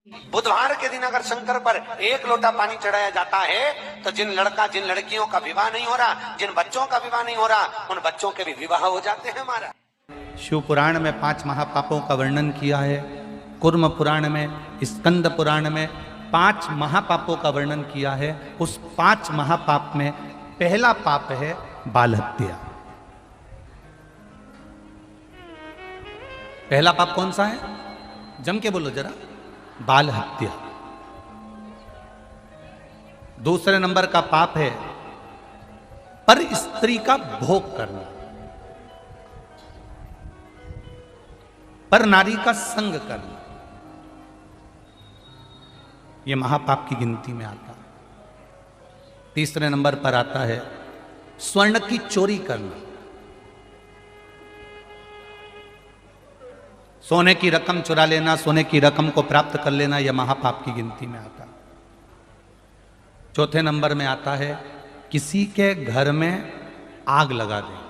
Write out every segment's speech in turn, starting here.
बुधवार के दिन अगर शंकर पर एक लोटा पानी चढ़ाया जाता है तो जिन लड़कियों का विवाह नहीं हो रहा, जिन बच्चों का विवाह नहीं हो रहा, उन बच्चों के भी विवाह हो जाते हैं। हमारा शिव पुराण में 5 महापापों का वर्णन किया है, कुर्म पुराण में, स्कंद पुराण में 5 महापापों का वर्णन किया है। उस 5 महापाप में पहला पाप है बाल हत्या। पहला पाप कौन सा है? जम के बोलो जरा। बाल हत्या। दूसरे नंबर का पाप है पर स्त्री का भोग करना, पर नारी का संग करना, यह महापाप की गिनती में आता है। तीसरे नंबर पर आता है स्वर्ण की चोरी करना, सोने की रकम चुरा लेना, सोने की रकम को प्राप्त कर लेना, यह महापाप की गिनती में आता है। चौथे नंबर में आता है किसी के घर में आग लगा देना।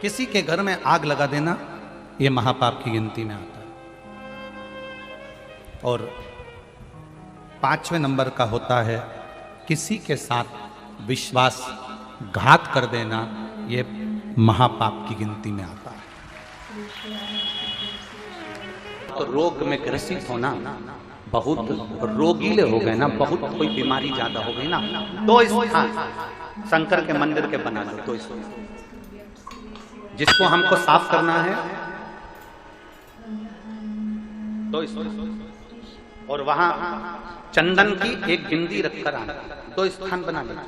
किसी के घर में आग लगा देना, यह महापाप की गिनती में आता है। और 5वें नंबर का होता है किसी के साथ विश्वास घात कर देना, यह महापाप की गिनती में आता है। तो रोग में ग्रसित होना, बहुत रोगीले हो गए ना, बहुत कोई बीमारी ज्यादा हो गई ना, तो स्थान शंकर के मंदिर के बना लो। तो जिसको हमको साफ करना है तो और वहां चंदन की एक बिंदी रखकर आना, तो स्थान बना लेना।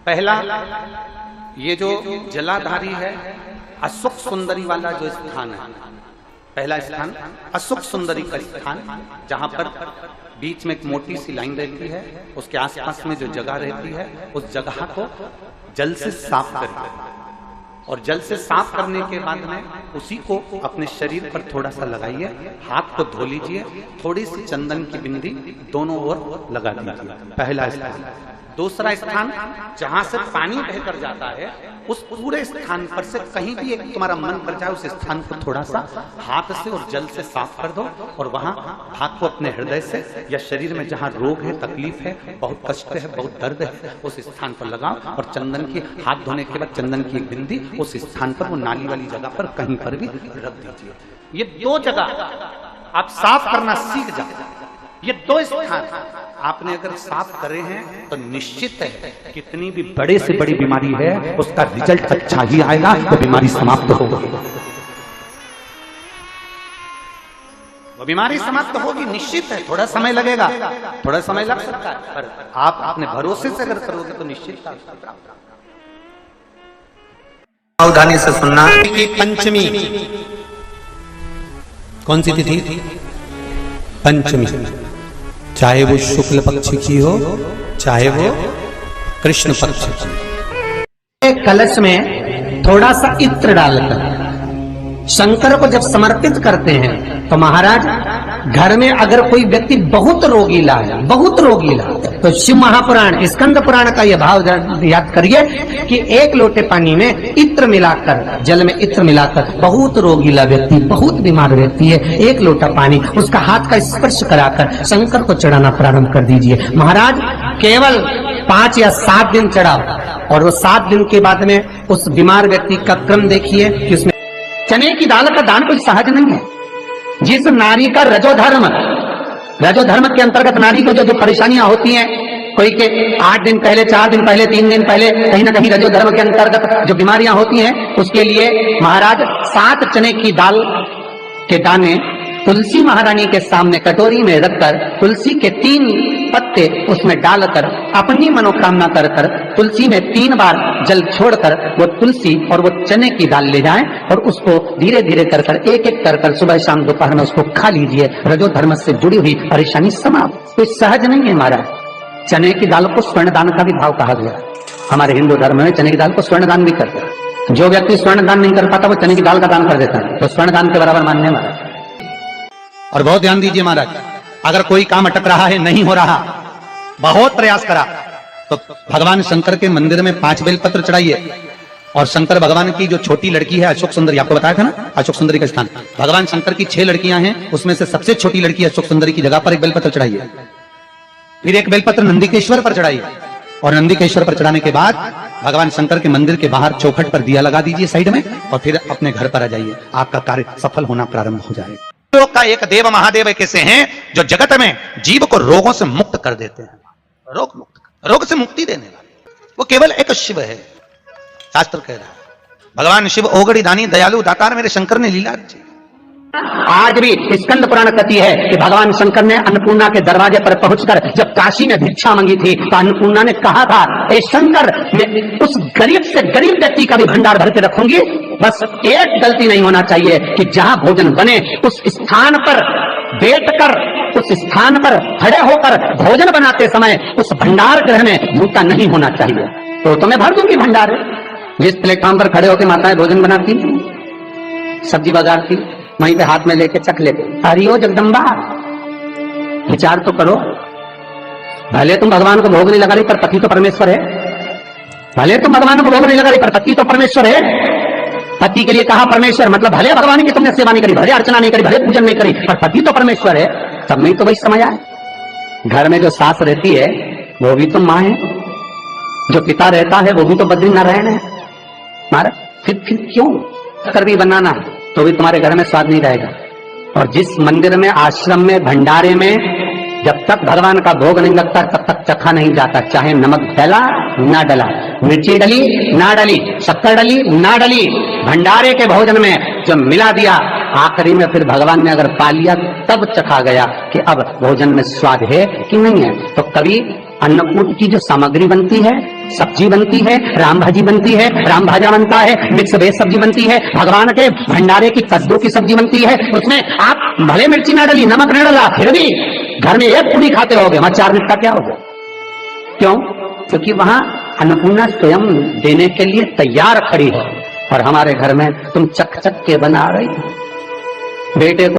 पहला ये जो जलाधारी है, असुख सुंदरी वाला जो स्थान है, पहला स्थान असुख सुंदरी का स्थान, जहां पर बीच में एक मोटी सी लाइन रहती है, उसके आसपास में जो जगह रहती है, उस जगह को जल से साफ करिए। और जल से साफ करने के बाद में उसी को अपने शरीर पर थोड़ा सा लगाइए, हाथ को धो लीजिए, थोड़ी सी चंदन की बिंदी दोनों ओर लगा दीजिए। पहला स्थान। दूसरा स्थान जहां से पानी बहकर जाता है, उस पूरे स्थान पर से कहीं भी एक तुम्हारा मन कर जाए, उस स्थान को थोड़ा सा हाथ से और जल से साफ कर दो, और वहां हाथ को अपने हृदय से या शरीर में जहां रोग है, तकलीफ है, बहुत कष्ट है, बहुत दर्द है, उस स्थान पर लगाओ। और चंदन की हाथ धोने के बाद चंदन की एक बिंदी उस स्थान पर, वो नाली वाली जगह पर कहीं पर भी रख दीजिए। ये 2 जगह आप साफ करना सीख जाओ। ये 2 स्थान आपने अगर साफ करे हैं तो निश्चित है कितनी भी बड़े से बड़ी बीमारी है, उसका रिजल्ट अच्छा ही आएगा, तो बीमारी समाप्त होगी। वो बीमारी समाप्त होगी, निश्चित है। थोड़ा समय लगेगा, थोड़ा समय लग सकता है, पर आप अपने भरोसे से अगर करोगे तो निश्चित सावधानी से सुनना। की पंचमी कौन सी तिथि? पंचमी। चाहे वो शुक्ल पक्ष की हो, चाहे वो कृष्ण पक्ष की। एक कलश में थोड़ा सा इत्र डालकर शंकर को जब समर्पित करते हैं, तो महाराज घर में अगर कोई व्यक्ति बहुत रोगीला है, बहुत रोगीला, तो शिव महापुराण स्कंद पुराण का यह भाव याद करिए कि 1 लोटे पानी में इत्र मिलाकर, जल में इत्र मिलाकर, बहुत रोगीला व्यक्ति, बहुत बीमार व्यक्ति है, 1 लोटा पानी उसका हाथ का स्पर्श कराकर शंकर को चढ़ाना प्रारंभ कर दीजिए। महाराज केवल 5 या 7 दिन चढ़ाओ, और वो 7 दिन के बाद में उस बीमार व्यक्ति का क्रम देखिए कि उसमें चने की दाल का दान कोई सहज नहीं है। जिस नारी का रजोधर्म के अंतर्गत नारी को जो परेशानियां होती हैं, कोई के 8 दिन पहले, 4 दिन पहले, 3 दिन पहले, कहीं ना कहीं रजोधर्म के अंतर्गत जो बीमारियां होती हैं, उसके लिए महाराज 7 चने की दाल के दाने तुलसी महारानी के सामने कटोरी में रखकर, तुलसी के 3 पत्ते उसमें डालकर, अपनी मनोकामना कर तुलसी में 3 बार जल छोड़कर वो तुलसी और वो चने की दाल ले जाएं, और उसको धीरे धीरे कर एक एक कर सुबह शाम दोपहर में उसको खा लीजिए। रजोधर्म से जुड़ी हुई परेशानी समाप्त। कोई सहज नहीं है महाराज। चने की दाल को स्वर्ण दान का भी भाव कहा गया। हमारे हिंदू धर्म में चने की दाल को स्वर्ण दान भी करते हैं। जो व्यक्ति स्वर्ण दान नहीं कर पाता, वो चने की दाल का दान कर देता है, तो स्वर्ण दान के बराबर मानने वाला। और बहुत ध्यान दीजिए महाराज, अगर कोई काम अटक रहा है, नहीं हो रहा, बहुत प्रयास करा, तो भगवान शंकर के मंदिर में 5 बेलपत्र चढ़ाइए, और शंकर भगवान की जो छोटी लड़की है अशोक सुंदरी, आपको बताया था ना अशोक सुंदरी का स्थान, भगवान शंकर की 6 लड़कियां हैं, उसमें से सबसे छोटी लड़की अशोक सुंदरी की जगह पर एक बेलपत्र चढ़ाई है। फिर एक बेलपत्र नंदीकेश्वर पर चढ़ाई है, और नंदीकेश्वर पर चढ़ाने के बाद भगवान शंकर के मंदिर के बाहर चौखट पर दिया लगा दीजिए साइड में, और फिर अपने घर पर आ जाइए, आपका कार्य सफल होना प्रारंभ हो जाएगा। लोग का एक देव महादेव कैसे हैं जो जगत में जीव को रोगों से मुक्त कर देते हैं, रोग से मुक्ति देने वाले, वो केवल एक शिव है। शास्त्र कह रहा है भगवान शिव ओगड़ी दानी दयालु दातार मेरे शंकर ने लीला रची। आज भी स्कंद पुराण कथी है कि भगवान शंकर ने अन्नपूर्णा के दरवाजे पर पहुंचकर जब काशी में भिक्षा मांगी थी तो अन्नपूर्णा ने कहा था, ए शंकर, मैं उस गरीब से गरीब व्यक्ति का भी भंडार भर के रखूंगी, बस एक गलती नहीं होना चाहिए कि जहां भोजन बने उस स्थान पर बैठकर, उस स्थान पर खड़े होकर भोजन बनाते समय उस भंडार गृह में जूता नहीं होना चाहिए। तो मैं भर दूंगी भंडार। जिस प्लेटफॉर्म पर खड़े होकर माताएं भोजन बनाती, सब्जी बाजारती, वहीं पे हाथ में लेके चख लेते, हरिओ जगदम्बा, विचार तो करो। भले तुम भगवान को भोग नहीं लगा रही पर पति तो परमेश्वर है, भले तुम भगवान को भोग नहीं लगा रही पर पति तो परमेश्वर है। पति के लिए कहा परमेश्वर, मतलब भले भगवान की तुमने सेवा नहीं करी, भले अर्चना नहीं करी, भले पूजन नहीं करी, पर पति तो परमेश्वर है। तब नहीं तो वही समझ आए। घर में जो सास रहती है वो भी तो माँ है, जो पिता रहता है वो भी तो बद्रीनारायण है। महाराज फिर क्यों कर भी बनाना तो भी तुम्हारे घर में स्वाद नहीं रहेगा। और जिस मंदिर में, आश्रम में, भंडारे में जब तक भगवान का भोग नहीं लगता तब तक चखा नहीं जाता, चाहे नमक डला ना डला, मिर्ची डली ना डली, शक्कर डली ना डली, भंडारे के भोजन में जब मिला दिया आखिरी में फिर भगवान ने अगर पा लिया तब चखा गया कि अब भोजन में स्वाद है कि नहीं है। तो कभी अन्नकूट की जो सामग्री बनती है, सब्जी बनती है, राम भाजी बनती है, राम भाजा बनता है, मिक्स वेज सब्जी बनती है, भगवान के भंडारे की कद्दू की सब्जी बनती है, उसमें आप भले मिर्ची ना डली, नमक ना डला, फिर भी घर में एक पूरी खाते होगे, वहां 4 मिनट का क्या होगा? क्यों? क्योंकि वहां अन्नपूर्णा स्वयं देने के लिए तैयार खड़ी है। और हमारे घर में तुम चक चक के बना रही बेटे को